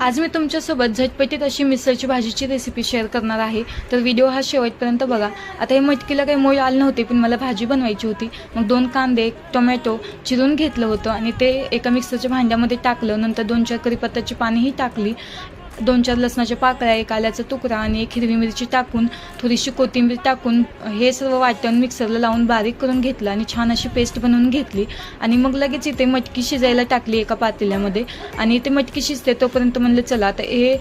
आज मी तुमच्यासोबत झटपटीत अशी मिसळची भाजीची रेसिपी शेअर करणार आहे, तर व्हिडिओ हा शेवटपर्यंत बघा। आता हे मटकीला काही मोड आले नव्हते, पण मला भाजी बनवायची होती। मग 2 कांदे, टोमॅटो चिरून घेतलं होतं आणि ते एका मिक्सरच्या भांड्यामध्ये टाकलं। नंतर 2-4 कढीपत्त्याची पानेही टाकली, 2-4 लसणाच्या पाकळ्या, एक आल्याचा तुकडा आणि एक हिरवी मिरची टाकून थोडीशी कोथिंबीर टाकून हे सर्व वाटण मिक्सरला लावून बारीक करून घेतलं आणि छान अशी पेस्ट बनवून घेतली। आणि मग लगेच इथे मटकी शिजायला टाकली एका पातेल्यामध्ये आणि ते मटकी शिजते तोपर्यंत म्हणलं चला आता हे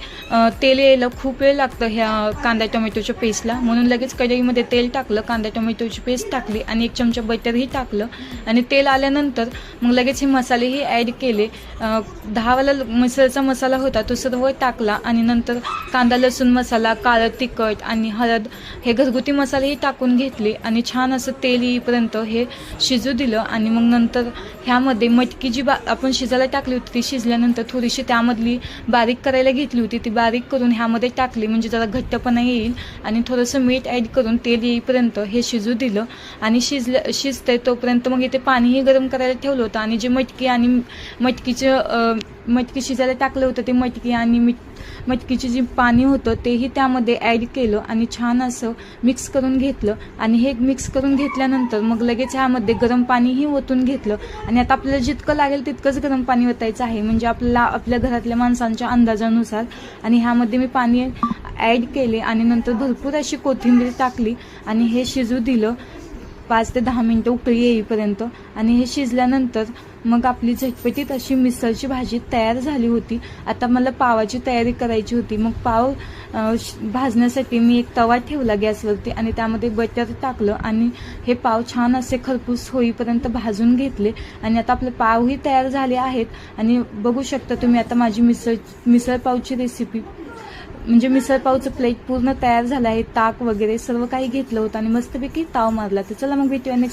तेल यायला खूप वेळ लागतं ह्या कांदा टोमॅटोच्या पेस्टला, म्हणून लगेच कढईमध्ये तेल टाकलं, कांदा टोमॅटोची पेस्ट टाकली आणि 1 चमचा बटरही टाकलं आणि तेल आल्यानंतर मग लगेच हे मसालेही ॲड केले। 10 वाला मिसळचा मसाला होता तो सर्व टाकला आणि नंतर कांदा लसूण मसाला, काळं तिखट आणि हळद हे घरगुती मसालेही टाकून घेतले आणि छान असं तेल येईपर्यंत हे शिजू दिलं। आणि मग नंतर ह्यामध्ये मटकी जी आपण शिजायला टाकली होती ती शिजल्यानंतर थोडीशी त्यामधली बारीक करायला घेतली होती ती बारीक करून ह्यामध्ये टाकली, म्हणजे जरा घट्टपणा येईल आणि थोडंसं मीठ ॲड करून तेल येईपर्यंत हे शिजू दिलं। आणि शिजते तोपर्यंत मग इथे पाणीही गरम करायला ठेवलं होतं आणि जे मटकी आणि मटकी शिजायला टाकलं होतं ते मटकी आणि मटकीची जी पाणी होतं तेही त्यामध्ये ॲड केलं आणि छान असं मिक्स करून घेतलं। आणि हे मिक्स करून घेतल्यानंतर मग लगेच ह्यामध्ये गरम पाणीही ओतून घेतलं आणि आता आपल्याला जितकं लागेल तितकंच गरम पाणी ओतायचं आहे, म्हणजे आपल्याला आपल्या घरातल्या माणसांच्या अंदाजानुसार। आणि ह्यामध्ये मी पाणी ॲड केले आणि नंतर भरपूर अशी कोथिंबीर टाकली आणि हे शिजू दिलं 5 ते 10 मिनटं उकळी येईपर्यंत। आणि हे शिजल्यानंतर मग आपली झटपटीत अशी मिसळची भाजी तयार झाली होती। आता मला पावाची तयारी करायची होती, मग पाव भाजण्यासाठी मी एक तवा ठेवला गॅसवरती आणि त्यामध्ये बटर टाकलं आणि हे पाव छान असे खरपूस होईपर्यंत भाजून घेतले। आणि आता आपले पावही तयार झाले आहेत आणि बघू शकता तुम्ही आता माझी मिसळ पावची रेसिपी, म्हणजे मिसळ पावचं प्लेट पूर्ण तयार झालं आहे। ताक वगैरे सर्व काही घेतलं होतं आणि मस्तपैकी ताव मारला। तर चला मग भेटूया नेक्स्ट